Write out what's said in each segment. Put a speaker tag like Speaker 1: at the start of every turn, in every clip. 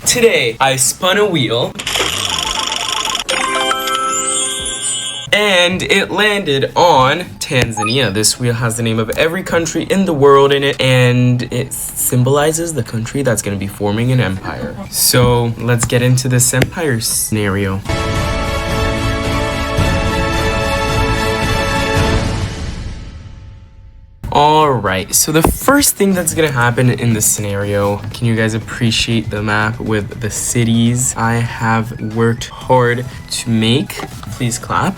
Speaker 1: Today, I spun a wheel and it landed on Tanzania. This wheel has the name of every country in the world in it, and it symbolizes the country that's going to be forming an empire. So let's get into this empire scenario. Alright, so the first thing that's gonna happen in this scenario, can you guys appreciate the map with the cities I have worked hard to make? Please clap.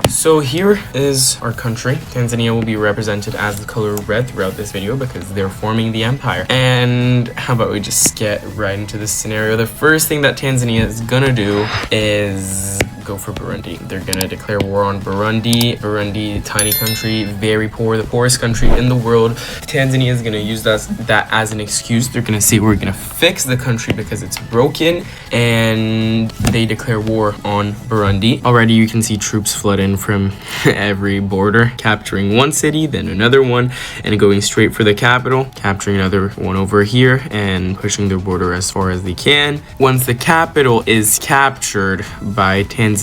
Speaker 1: So here is our country. Tanzania will be represented as the color red throughout this video because they're forming the empire. And how about we just get right into this scenario? The first thing that Tanzania is gonna do is go for Burundi. They're gonna declare war on Burundi. Burundi, tiny country, very poor, the poorest country in the world. Tanzania is gonna use that as an excuse. They're gonna say we're gonna fix the country because it's broken, and they declare war on Burundi. Already you can see troops flood in from every border, capturing one city, then another one, and going straight for the capital, capturing another one over here, and pushing their border as far as they can. Once the capital is captured by Tanzania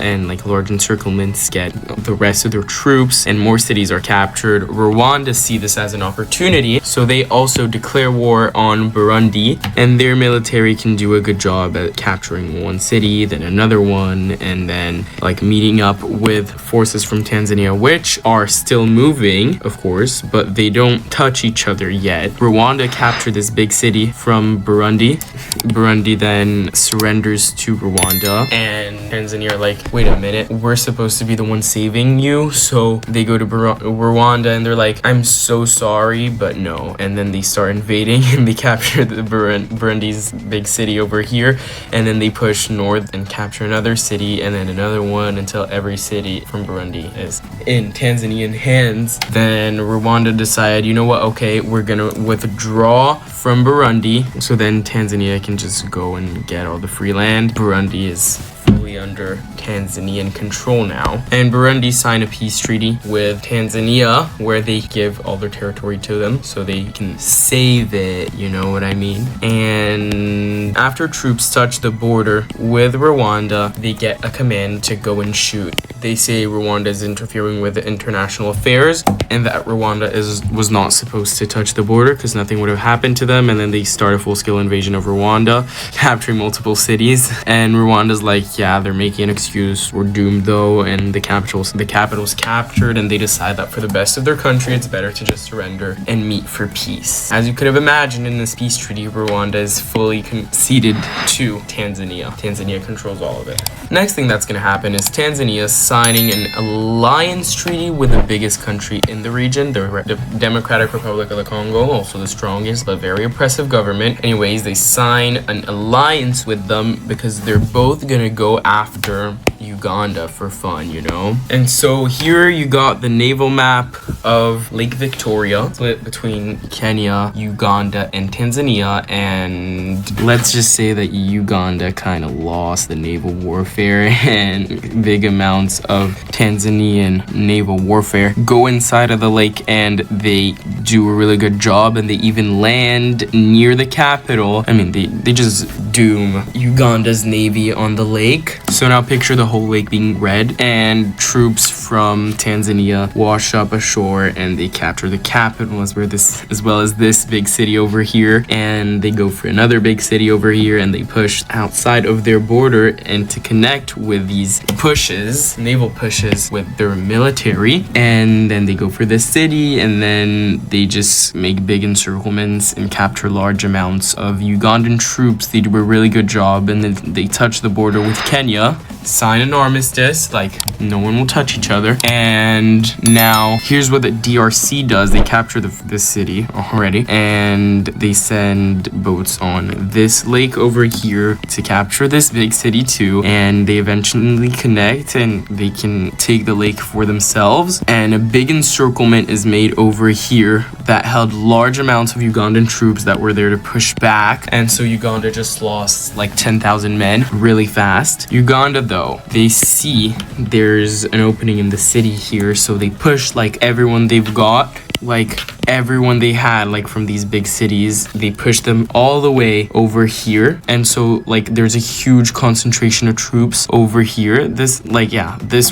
Speaker 1: and like large encirclements get the rest of their troops and more cities are captured, Rwanda see this as an opportunity, so they also declare war on Burundi, and their military can do a good job at capturing one city, then another one, and then like meeting up with forces from Tanzania, which are still moving, of course, but they don't touch each other yet. Rwanda captured this big city from Burundi. Burundi then surrenders to Rwanda, and Tanzania are like, wait a minute, we're supposed to be the one saving you. So they go to Rwanda and they're like, I'm so sorry, but no. And then they start invading and they capture the Burundi's big city over here, and then they push north and capture another city and then another one until every city from Burundi is in Tanzanian hands. Then Rwanda decided, you know what, okay, we're gonna withdraw from Burundi, so then Tanzania can just go and get all the free land. Burundi is fully under Tanzanian control now, and Burundi signed a peace treaty with Tanzania where they give all their territory to them so they can save it, you know what I mean? And after troops touch the border with Rwanda, they get a command to go and shoot. They say Rwanda is interfering with international affairs and that Rwanda was not supposed to touch the border because nothing would have happened to them, and then they start a full-scale invasion of Rwanda, capturing multiple cities, and Rwanda's like, yeah, they're making an excuse, we're doomed though, and the capital's captured, and they decide that for the best of their country it's better to just surrender and meet for peace. As you could have imagined, in this peace treaty, Rwanda is fully conceded to Tanzania. Tanzania controls all of it. Next thing that's going to happen is Tanzania signing an alliance treaty with the biggest country in the region, the Democratic Republic of the Congo, also the strongest but very oppressive government. Anyways, they sign an alliance with them because they're both gonna go after Uganda for fun, you know? And so here you got the naval map of Lake Victoria, split between Kenya, Uganda, and Tanzania, and let's just say that Uganda kind of lost the naval warfare, and big amounts of Tanzanian naval warfare go inside of the lake, and they do a really good job, and they even land near the capital. I mean, they just doom Uganda's navy on the lake. So now picture the whole lake being red, and troops from Tanzania wash up ashore and they capture the capital as well as this big city over here, and they go for another big city over here, and they push outside of their border and to connect with these pushes, naval pushes, with their military, and then they go for this city, and then they just make big encirclements and capture large amounts of Ugandan troops. They do a really good job, and then they touch the border with Kenya, sign an armistice, like no one will touch each other. And now here's what the DRC does. They capture this city already, and they send boats on this lake over here to capture this big city too, and they eventually connect and they can take the lake for themselves. And a big encirclement is made over here that held large amounts of Ugandan troops that were there to push back, and so Uganda just lost like 10,000 men really fast. Uganda though, they see there's an opening in the city here, so they push like everyone they've got like everyone they had like from these big cities, they pushed them all the way over here. And so like there's a huge concentration of troops over here. This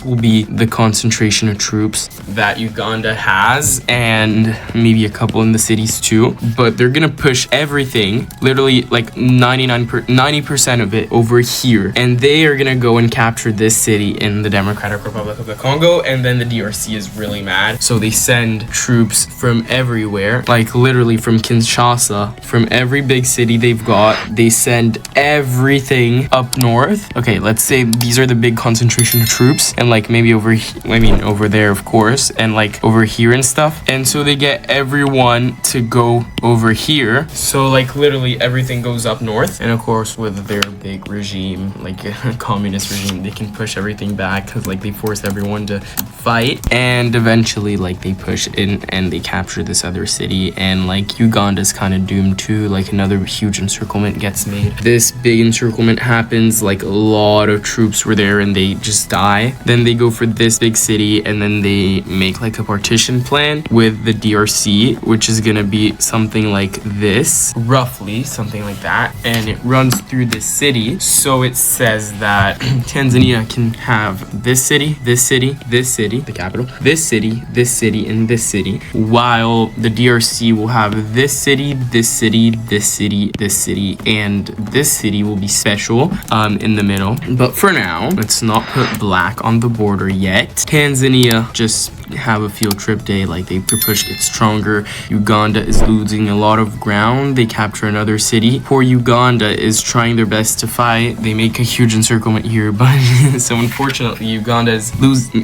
Speaker 1: will be the concentration of troops that Uganda has, and maybe a couple in the cities too. But they're gonna push everything, literally like 90% of it over here, and they are gonna go and capture this city in the Democratic Republic of the Congo. And then the DRC is really mad, so they send troops from everywhere, like literally from Kinshasa, from every big city they've got. They send everything up north. Okay, let's say these are the big concentration of troops, and like maybe over there of course, and like over here and stuff. And so they get everyone to go over here, so like literally everything goes up north. And of course with their big regime, like a communist regime, they can push everything back because like they force everyone to fight. And eventually like they push in and they capture this other city. And like Uganda's kind of doomed too. Like another huge encirclement gets made. This big encirclement happens, like a lot of troops were there and they just die. Then they go for this big city, and then they make like a partition plan with the DRC, which is gonna be something like this, roughly something like that. And it runs through this city. So it says that Tanzania can have this city, the capital, this city, and this city, while the DRC will have this city, and this city will be special in the middle. But for now, let's not put black on the border yet. Tanzania just have a field trip day, like they push it stronger. Uganda is losing a lot of ground. They capture another city. Poor Uganda is trying their best to fight. They make a huge encirclement here, but so unfortunately Uganda is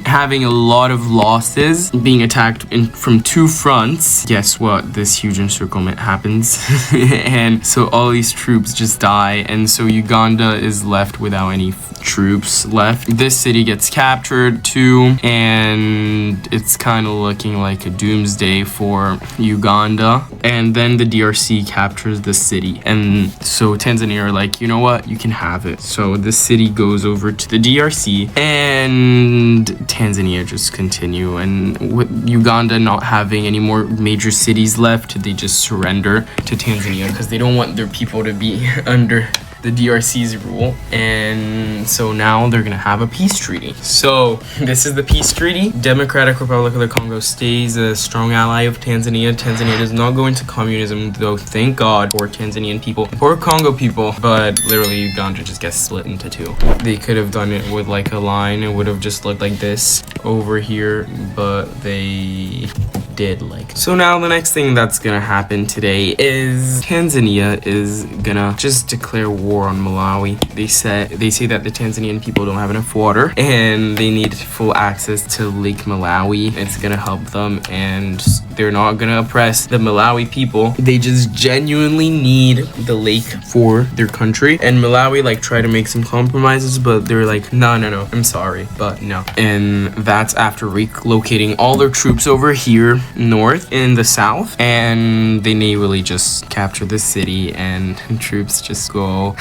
Speaker 1: having a lot of losses, being attacked from two fronts. Guess what? This huge encirclement happens and so all these troops just die, and so Uganda is left without any troops left. This city gets captured too, and it's kind of looking like a doomsday for Uganda. And then the DRC captures the city, and so Tanzania are like, you know what, you can have it. So the city goes over to the DRC, and Tanzania just continue. And with Uganda not having any more major cities left, they just surrender to Tanzania because they don't want their people to be under the DRC's rule. And so now they're gonna have a peace treaty. So this is the peace treaty. Democratic Republic of the Congo stays a strong ally of Tanzania. Tanzania does not go into communism, though, thank God for Tanzanian people, for Congo people. But literally Uganda just gets split into two. They could have done it with like a line. It would have just looked like this over here, but they did like. So now the next thing that's gonna happen today is Tanzania is gonna just declare war on Malawi. They say that the Tanzanian people don't have enough water and they need full access to Lake Malawi. It's gonna help them, and they're not gonna oppress the Malawi people. They just genuinely need the lake for their country. And Malawi like try to make some compromises, but they're like, no, I'm sorry, but no. And that's after relocating all their troops over here north in the south, and they naively just capture the city, and troops just go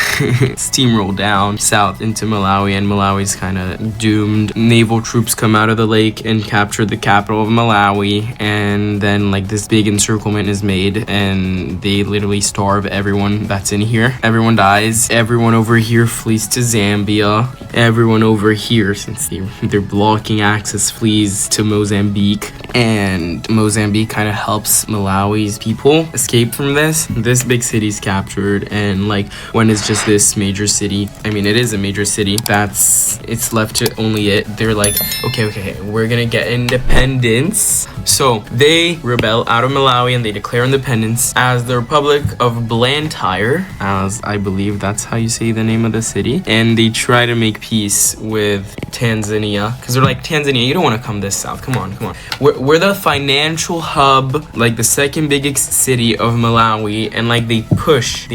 Speaker 1: steamroll down south into Malawi, and Malawi's kind of doomed. Naval troops come out of the lake and capture the capital of Malawi, and then like this big encirclement is made, and they literally starve everyone that's in here. Everyone dies. Everyone over here flees to Zambia. Everyone over here, since they're blocking access, flees to Mozambique, and Mozambique kind of helps Malawi's people escape from this. This big city's captured, and like when it's just this major city, I mean it is a major city, it's left to only it. They're like, okay, we're gonna get independence. So they rebel out of Malawi and they declare independence as the Republic of Blantyre, as I believe that's how you say the name of the city. And they try to make peace with Tanzania because they're like, Tanzania, you don't want to come this south. Come on. We're the financial hub, like the second biggest city of Malawi, and like they push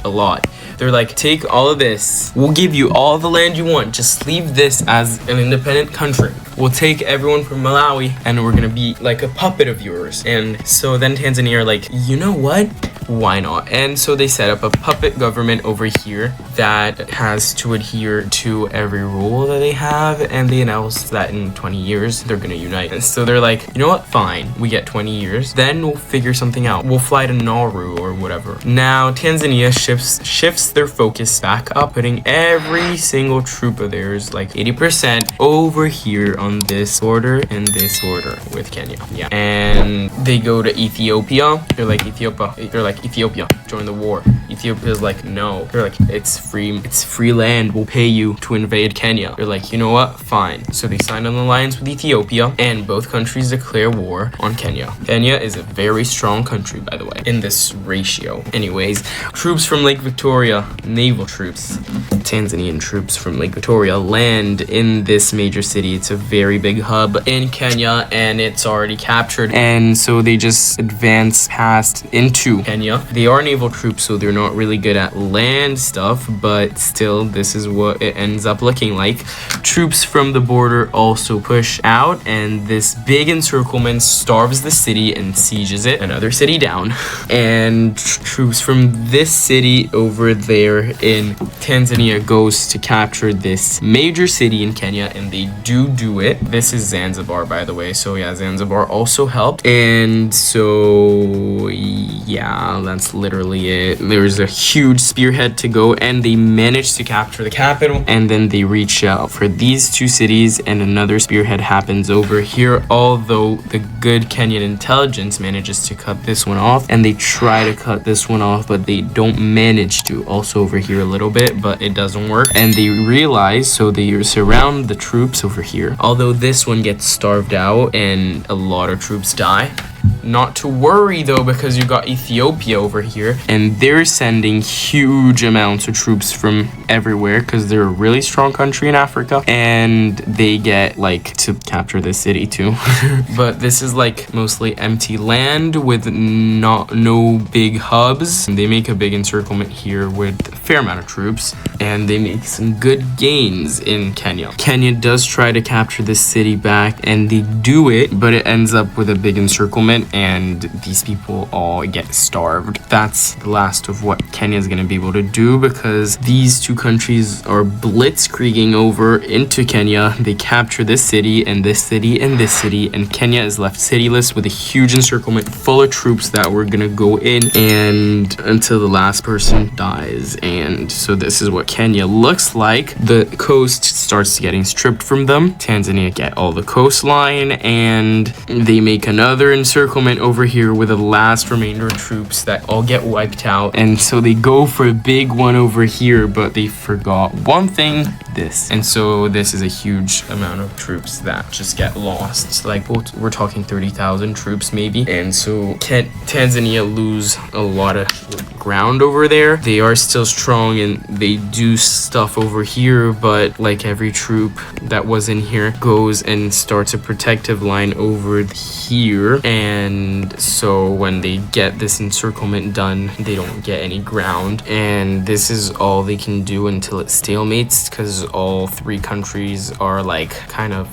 Speaker 1: a lot. They're like, take all of this. We'll give you all the land you want. Just leave this as an independent country. We'll take everyone from Malawi and we're gonna be like a puppet of yours. And so then Tanzania are like, you know what? why not? And so they set up a puppet government over here that has to adhere to every rule that they have, and they announced that in 20 years they're gonna unite. And so they're like, you know what, fine, we get 20 years, then we'll figure something out. We'll fly to Nauru or whatever. Now Tanzania shifts their focus back up, putting every single troop of theirs, like 80%, over here on this border and this border with Kenya. Yeah, and they go to Ethiopia. They're like, Ethiopia, join the war. Ethiopia's like, no. They're like, it's free land, we'll pay you to invade Kenya. They're like, you know what, fine. So they signed an alliance with Ethiopia, and both countries declare war on Kenya. Kenya is a very strong country, by the way, in this ratio. Anyways, troops from Lake Victoria, naval troops, Tanzanian troops from Lake Victoria, land in this major city. It's a very big hub in Kenya, and it's already captured, and so they just advance past into Kenya. They are naval troops, so they're not really good at land stuff, but still, this is what it ends up looking like. Troops from the border also push out, and this big encirclement starves the city and sieges it, another city down. And troops from this city over there in Tanzania goes to capture this major city in Kenya, and they do it. This is Zanzibar, by the way, so yeah, Zanzibar also helped. And so yeah, that's literally it. There's a huge spearhead to go, and they managed to capture the capital, and then they reach out for these two cities, and another spearhead happens over here, although the good Kenyan intelligence manages to cut this one off, and they try to cut this one off, but they don't manage to. Also over here a little bit, but it doesn't work, and they realize, so they surround the troops over here, although this one gets starved out and a lot of troops die. Not to worry though, because you got Ethiopia over here, and they're sending huge amounts of troops from everywhere because they're a really strong country in Africa, and they get like to capture this city too. But this is like mostly empty land with no big hubs. They make a big encirclement here with a fair amount of troops, and they make some good gains in Kenya. Kenya does try to capture this city back, and they do it, but it ends up with a big encirclement, and these people all get starved. That's the last of what Kenya is going to be able to do, because these two countries are blitzkrieging over into Kenya. They capture this city and this city and this city, and Kenya is left cityless with a huge encirclement full of troops that were going to go in, and until the last person dies. And so this is what Kenya looks like. The coast starts getting stripped from them. Tanzania get all the coastline, and they make another encirclement over here with the last remainder of troops that all get wiped out. And so they go for a big one over here, but they forgot one thing, this. And so this is a huge amount of troops that just get lost. Like we're talking 30,000 troops maybe. And so Tanzania lose a lot of ground over there. They are still strong and they do stuff over here, but like every troop that was in here goes and starts a protective line over here. And so when they get this encirclement done, they don't get any ground, and this is all they can do until it stalemates, because all three countries are like kind of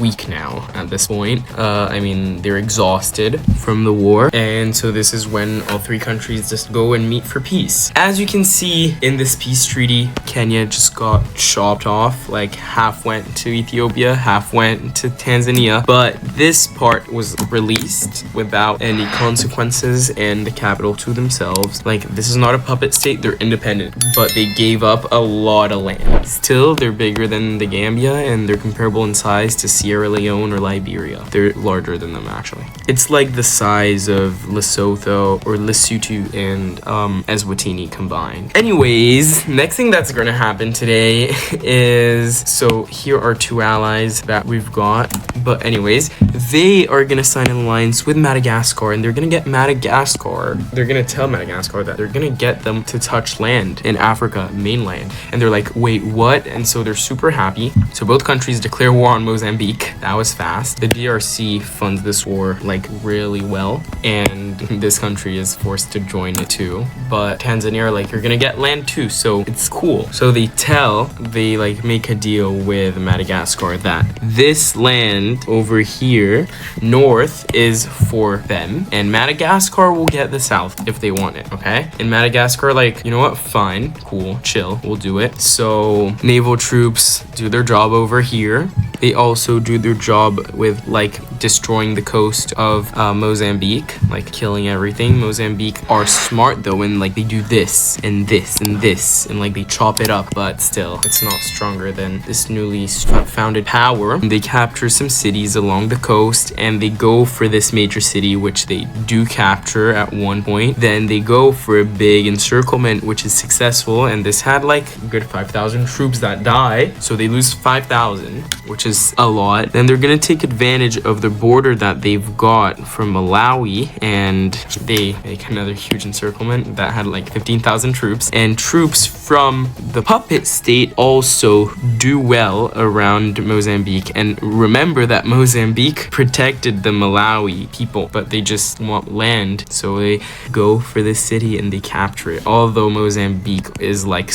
Speaker 1: weak now at this point. I mean, they're exhausted from the war, and so this is when all three countries just go and meet for peace. As you can see in this peace treaty, Kenya just got chopped off. Like half went to Ethiopia, half went to Tanzania, but this part was released without any consequences and the capital to themselves. Like, this is not a puppet state, they're independent, but they gave up a lot of land. Still, they're bigger than the Gambia, and they're comparable in size to Sierra Leone or Liberia. They're larger than them, actually. It's like the size of Lesotho or Lesotho and Eswatini combined. Anyways, next thing that's gonna happen today is, so here are two allies that we've got, but anyways, they are gonna sign an alliance with Madagascar, and they're gonna get Madagascar. They're gonna tell Madagascar that they're gonna get them to touch land in Africa, mainland. And they're like, wait, what? and so they're super happy. So both countries declare war on Mozambique. That was fast. The DRC funds this war like really well, and this country is forced to join it too. But Tanzania are like, you're gonna get land too, so it's cool. So they like make a deal with Madagascar that this land over here north is for them, and Madagascar will get the south if they want it. Okay, and Madagascar like, you know what, fine, cool, chill, we'll do it. So naval troops do their job over here. They also do their job with like destroying the coast of Mozambique, like killing everything. Mozambique are smart though, and like they do this and this and this, and like they chop it up, but still it's not stronger than this newly founded power. They capture some cities along the coast, and they go for this major city, which they do capture at one point. Then they go for a big encirclement, which is successful, and this had like a good 5,000 troops that die, so they lose 5,000, which is a lot. Then they're gonna take advantage of the border that they've got from Malawi, and they make another huge encirclement that had like 15,000 troops, and troops from the puppet state also do well around Mozambique. And remember that Mozambique protected the Malawi people, but they just want land, so they go for this city and they capture it, although Mozambique is like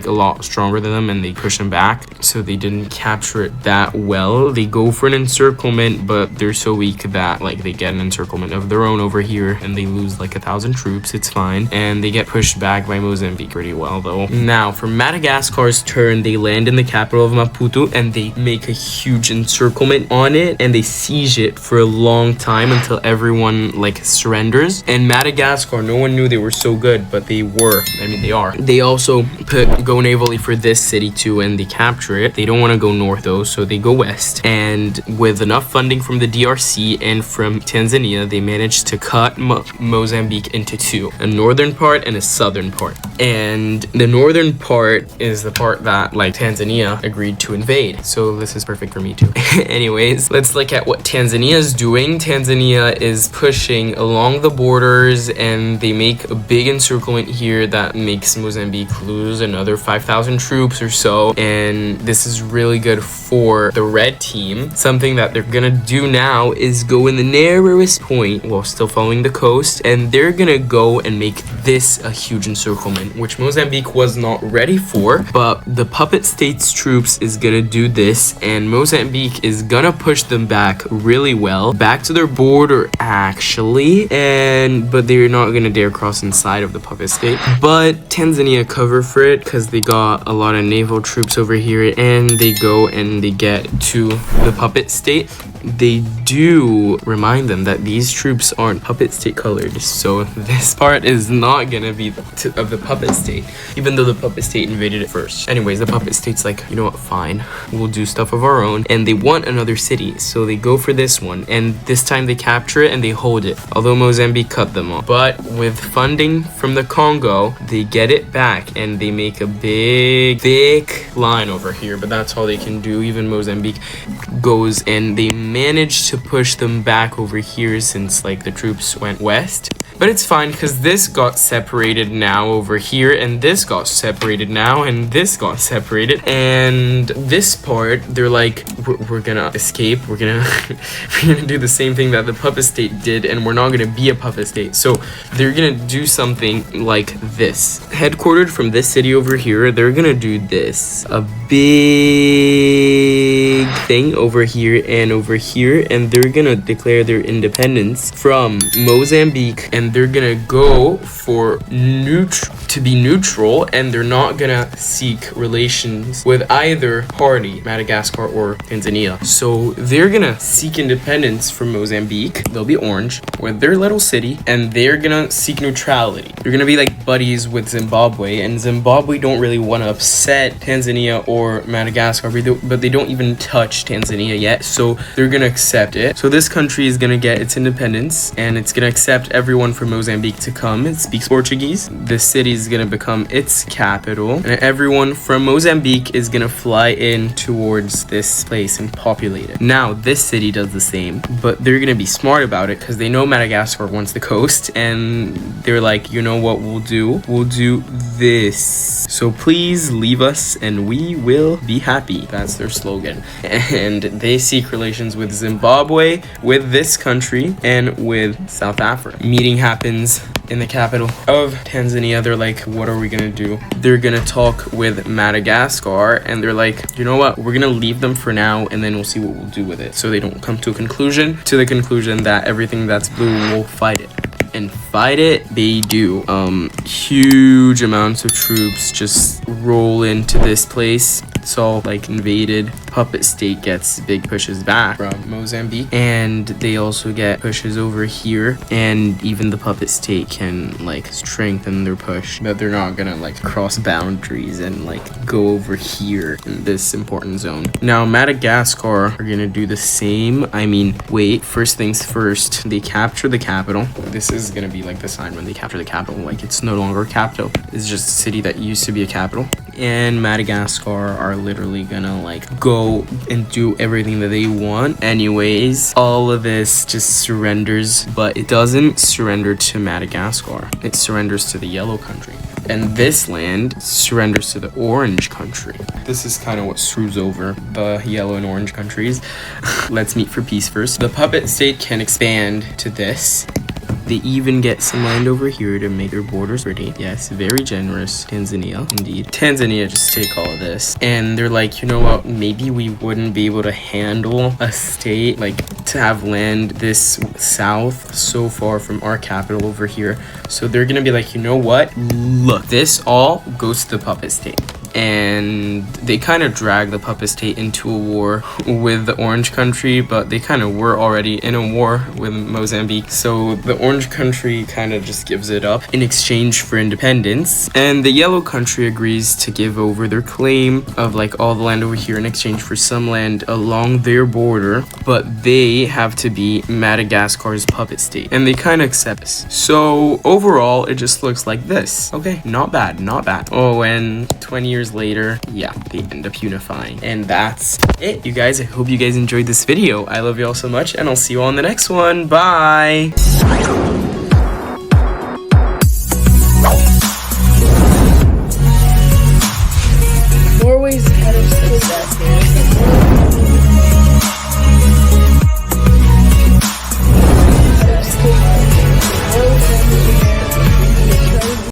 Speaker 1: a lot stronger than them, and they push them back, so they didn't capture it that well. They go for an encirclement, but they're so weak that like they get an encirclement of their own over here, and they lose like 1,000 troops. It's fine, and they get pushed back by Mozambique pretty well though. Now for Madagascar's turn, they land in the capital of Maputo, and they make a huge encirclement on it, and they siege it for a long time until everyone like surrenders. And Madagascar, no one knew they were so good, but they were. I mean, they are. They also go navally for this city too, and they capture it. They don't want to go north though, so they go west, and with enough funding from the DRC and from Tanzania, they managed to cut Mozambique into two, a northern part and a southern part. And the northern part is the part that like Tanzania agreed to invade, so this is perfect for me too. Anyways, let's look at what Tanzania is doing. Tanzania is pushing along the borders, and they make a big encirclement here that makes Mozambique lose another 5,000 troops or so, and this is really good for the red team. Something that they're gonna do now is go in the narrowest point while still following the coast, and they're gonna go and make this a huge encirclement, which Mozambique was not ready for, but the puppet state's troops is gonna do this, and Mozambique is gonna push them back really well, back to their border actually, but they're not gonna dare cross inside of the puppet state. But Tanzania cover for it because they got a lot of naval troops over here, and they go and they get to the puppet state. They do remind them that these troops aren't puppet state colored, so this part is not gonna be of the puppet state, even though the puppet state invaded it first. Anyways, the puppet state's like, you know what, fine, we'll do stuff of our own, and they want another city, so they go for this one, and this time they capture it and they hold it, although Mozambique cut them off. But with funding from the Congo, they get it back, and they make a big, thick line over here, but that's all they can do. Even Mozambique goes, and they managed to push them back over here since like the troops went west. But it's fine because this got separated now over here, and this got separated now, and this got separated. And this part, they're like, we're gonna escape. We're gonna do the same thing that the puppet state did, and we're not gonna be a puppet state. So they're gonna do something like this. Headquartered from this city over here, they're gonna do this. A big thing over here and over here, and they're gonna declare their independence from Mozambique, and they're gonna go for to be neutral, and they're not gonna seek relations with either party, Madagascar or Tanzania. So they're gonna seek independence from Mozambique. They'll be orange with their little city, and they're gonna seek neutrality. They're gonna be like buddies with Zimbabwe, and Zimbabwe don't really want to upset Tanzania or Madagascar, but they don't even touch Tanzania yet, so they're gonna accept it. So this country is gonna get its independence, and it's gonna accept everyone from Mozambique to come. It speaks Portuguese. The city is gonna become its capital, and everyone from Mozambique is gonna fly in towards this place and populate it. Now this city does the same, but they're gonna be smart about it because they know Madagascar wants the coast, and they're like, you know what we'll do, we'll do this. So please leave us and we will be happy. That's their slogan. And they seek relations with Zimbabwe, with this country, and with South Africa. Meeting happens in the capital of Tanzania. They're like, what are we gonna do? They're gonna talk with Madagascar, and they're like, you know what, we're gonna leave them for now and then we'll see what we'll do with it. So they don't come to the conclusion that everything that's blue will fight it. And fight it they do. Huge amounts of troops just roll into this place. It's all like invaded. Puppet state gets big pushes back from Mozambique, and they also get pushes over here, and even the puppet state can like strengthen their push, but they're not gonna like cross boundaries and like go over here in this important zone. Now Madagascar are gonna do the same. I mean, wait, first things first, they capture the capital. This is gonna be like the sign when they capture the capital, like it's no longer a capital, it's just a city that used to be a capital. And Madagascar are literally gonna like go and do everything that they want. Anyways, all of this just surrenders, but it doesn't surrender to Madagascar. It surrenders to the yellow country. And this land surrenders to the orange country. This is kind of what screws over the yellow and orange countries. Let's meet for peace first. The puppet state can expand to this. They even get some land over here to make their borders pretty. Yes, very generous. Tanzania, indeed. Tanzania just take all of this. And they're like, you know what? Maybe we wouldn't be able to handle a state, like to have land this south so far from our capital over here. So they're gonna be like, you know what? Look, this all goes to the puppet state. And they kind of drag the puppet state into a war with the orange country, but they kind of were already in a war with Mozambique. So the orange country kind of just gives it up in exchange for independence, and the yellow country agrees to give over their claim of like all the land over here in exchange for some land along their border, but they have to be Madagascar's puppet state, and they kind of accept this. So overall it just looks like this. Okay, not bad, not bad. Oh, and 20 years later, yeah, they end up unifying. And that's it, you guys. I hope you guys enjoyed this video. I love you all so much, and I'll see you all in the next one. Bye.